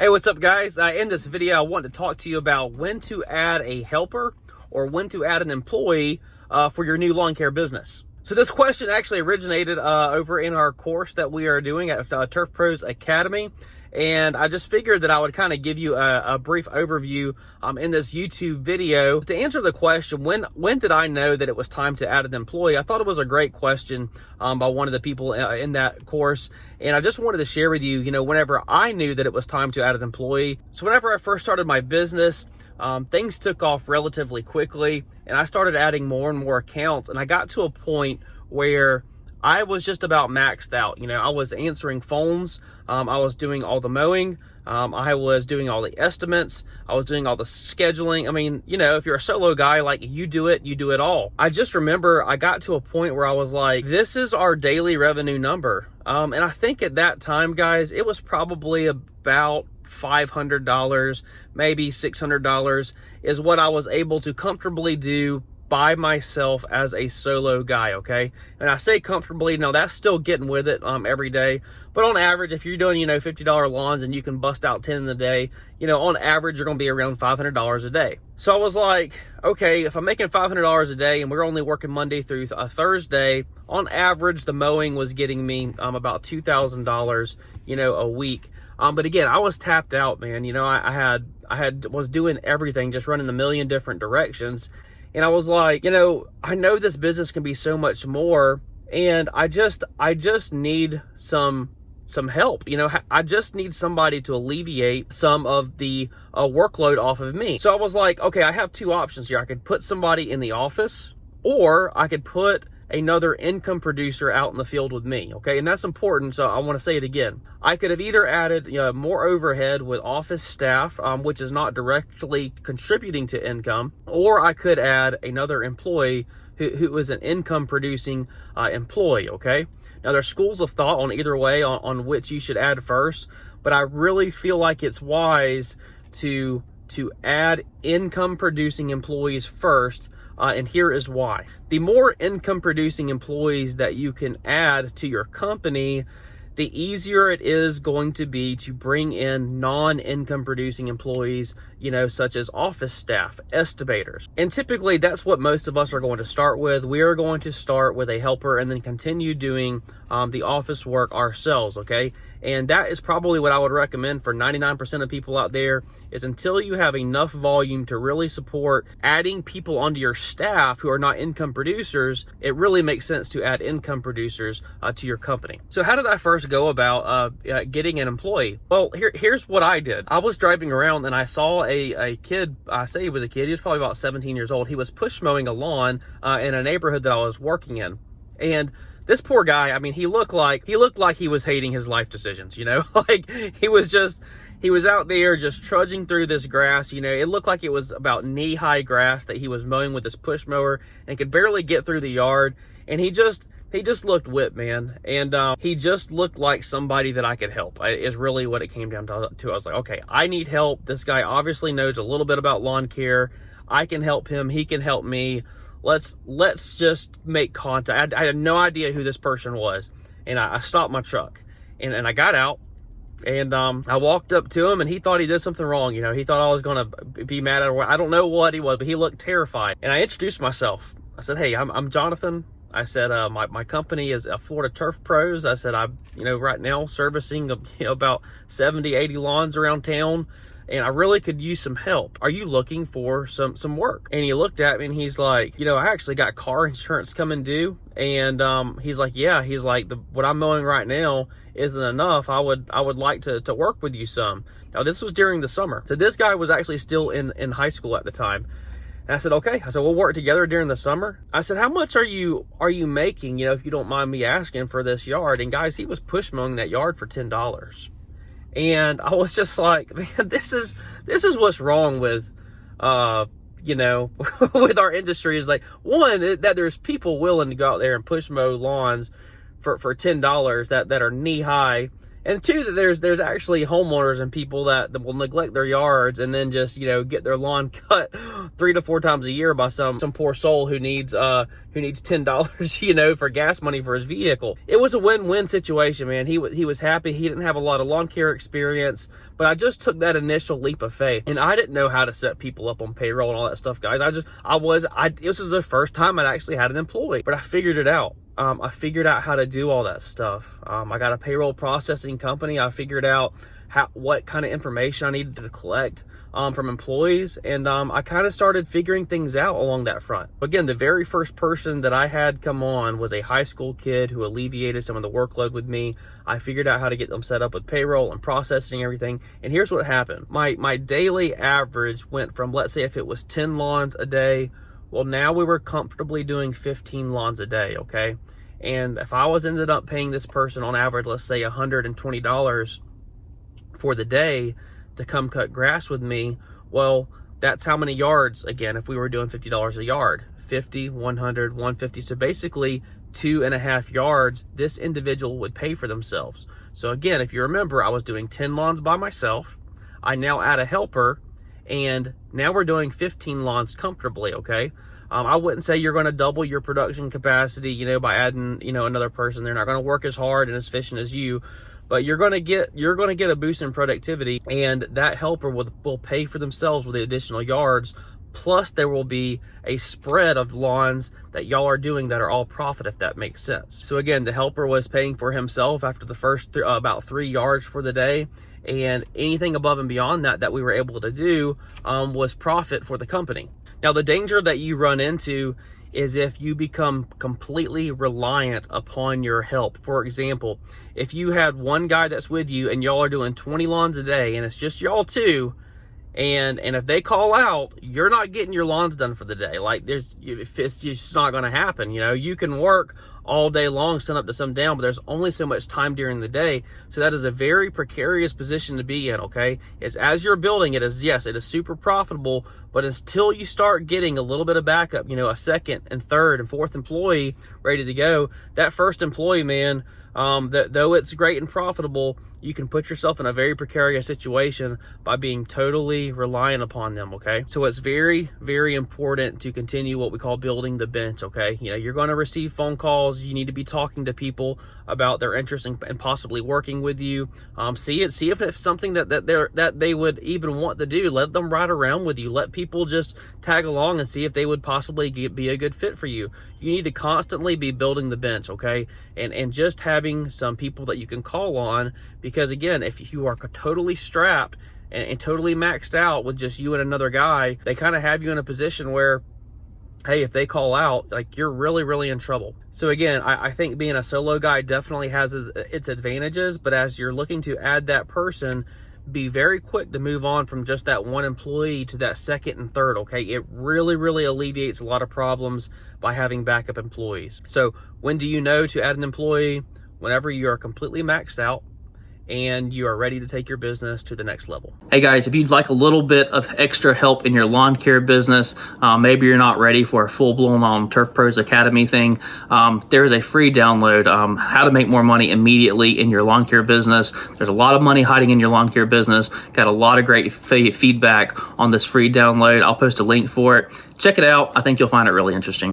Hey, what's up guys? In this video, I want to talk to you about when to add a helper or when to add an employee for your new lawn care business. So this question actually originated over in our course that we are doing at Turf Pros Academy. And I just figured that I would kind of give you a brief overview in this YouTube video to answer the question, when did I know that it was time to add an employee? I thought it was a great question by one of the people in that course. And I just wanted to share with you, whenever I knew that it was time to add an employee. So whenever I first started my business, things took off relatively quickly and I started adding more and more accounts. And I got to a point where I was just about maxed out. I was answering phones. I was doing all the mowing. I was doing all the estimates. I was doing all the scheduling. I mean, if you're a solo guy, like you do it all. I just remember I got to a point where I was like, this is our daily revenue number. And I think at that time, guys, it was probably about $500, maybe $600 is what I was able to comfortably do by myself as a solo guy, okay? And I say comfortably, now that's still getting with it every day. But on average, if you're doing, $50 lawns and you can bust out 10 in a day, on average, you're gonna be around $500 a day. So I was like, okay, if I'm making $500 a day and we're only working Monday through Thursday, on average, the mowing was getting me about $2,000, a week. But again, I was tapped out, man. I was doing everything, just running a million different directions. And I was like, I know this business can be so much more, and I just need some help. I just need somebody to alleviate some of the workload off of me. So I was like, okay, I have two options here. I could put somebody in the office, or I could put another income producer out in the field with me, okay? And that's important, so I want to say it again. I could have either added more overhead with office staff, which is not directly contributing to income, or I could add another employee who is an income producing employee, okay? Now there's schools of thought on either way on which you should add first, but I really feel like it's wise to add income producing employees first. And here is why. The more income producing employees that you can add to your company, the easier it is going to be to bring in non-income producing employees, such as office staff, estimators. And typically that's what most of us are going to start with. We are going to start with a helper and then continue doing the office work ourselves, okay? And that is probably what I would recommend for 99% of people out there, is until you have enough volume to really support adding people onto your staff who are not income producers, it really makes sense to add income producers to your company. So how did I first go about getting an employee? Well, here's what I did. I was driving around and I saw a kid. I say he was a kid. He was probably about 17 years old. He was push mowing a lawn in a neighborhood that I was working in. And this poor guy, I mean, he looked like he was hating his life decisions, like he was out there just trudging through this grass. It looked like it was about knee-high grass that he was mowing with this push mower and could barely get through the yard. And he just looked whipped, man. And he just looked like somebody that I could help, is really what it came down to. I was like, okay, I need help. This guy obviously knows a little bit about lawn care. I can help him. He can help me. Let's just make contact. I had no idea who this person was. And I stopped my truck and I got out and I walked up to him and he thought he did something wrong. He thought I was going to be mad at him. I don't know what he was, but he looked terrified. And I introduced myself. I said, hey, I'm Jonathan. I said, my company is Florida Turf Pros. I said, I'm, right now servicing, about 70, 80 lawns around town. And I really could use some help. Are you looking for some work? And he looked at me and he's like, I actually got car insurance coming due. And he's like, yeah, he's like, what I'm mowing right now isn't enough. I would like to work with you some. Now this was during the summer. So this guy was actually still in high school at the time. And I said, okay. I said, we'll work together during the summer. I said, how much are you making, if you don't mind me asking, for this yard? And guys, he was push mowing that yard for $10. And I was just like, man, this is what's wrong with, with our industry, is like, one, that there's people willing to go out there and push mow lawns for $10 that are knee high. And two, that there's actually homeowners and people that will neglect their yards and then just, get their lawn cut 3 to 4 times a year by some poor soul who needs $10, for gas money for his vehicle. It was a win-win situation, man. He was happy. He didn't have a lot of lawn care experience, but I just took that initial leap of faith, and I didn't know how to set people up on payroll and all that stuff, guys. This was the first time I'd actually had an employee, but I figured it out. I figured out how to do all that stuff. I got a payroll processing company. I figured out what kind of information I needed to collect from employees, and I kind of started figuring things out along that front. Again, the very first person that I had come on was a high school kid who alleviated some of the workload with me. I figured out how to get them set up with payroll and processing everything, and here's what happened. My daily average went from, let's say if it was 10 lawns a day, well, now we were comfortably doing 15 lawns a day, okay? And if I ended up paying this person on average, let's say $120 for the day to come cut grass with me, well, that's how many yards, again, if we were doing $50 a yard, 50, 100, 150. So basically 2.5 yards, this individual would pay for themselves. So again, if you remember, I was doing 10 lawns by myself. I now add a helper, and now we're doing 15 lawns comfortably, okay? I wouldn't say you're going to double your production capacity, by adding, another person. They're not going to work as hard and as efficient as you, but you're going to get a boost in productivity, and that helper will pay for themselves with the additional yards. Plus, there will be a spread of lawns that y'all are doing that are all profit, if that makes sense. So again, the helper was paying for himself after the first about 3 yards for the day. And anything above and beyond that we were able to do was profit for the company. Now, the danger that you run into is if you become completely reliant upon your help. For example, if you had one guy that's with you and y'all are doing 20 lawns a day and it's just y'all two, and if they call out, you're not getting your lawns done for the day. Like, it's just not going to happen. You can work all day long, sun up to sun down, but there's only so much time during the day. So that is a very precarious position to be in, okay? As you're building it, yes, it is super profitable, but until you start getting a little bit of backup, a second and third and fourth employee ready to go, that first employee, man, though it's great and profitable, you can put yourself in a very precarious situation by being totally reliant upon them, okay? So it's very, very important to continue what we call building the bench, okay? You're going to receive phone calls. You need to be talking to people about their interest in possibly working with you. See if it's something that they would even want to do. Let them ride around with you. Let people just tag along and see if they would possibly be a good fit for you. You need to constantly be building the bench, okay? And just having some people that you can call on, because again, if you are totally strapped and totally maxed out with just you and another guy, they kind of have you in a position where, hey, if they call out, like, you're really, really in trouble. So again, I think being a solo guy definitely has its advantages, but as you're looking to add that person, be very quick to move on from just that one employee to that second and third, okay? It really, really alleviates a lot of problems by having backup employees. So when do you know to add an employee? Whenever you are completely maxed out and you are ready to take your business to the next level. Hey guys, if you'd like a little bit of extra help in your lawn care business, maybe you're not ready for a full-blown Turf Pros Academy thing, there is a free download, how to make more money immediately in your lawn care business. There's a lot of money hiding in your lawn care business. Got a lot of great feedback on this free download. I'll post a link for it. Check it out. I think you'll find it really interesting.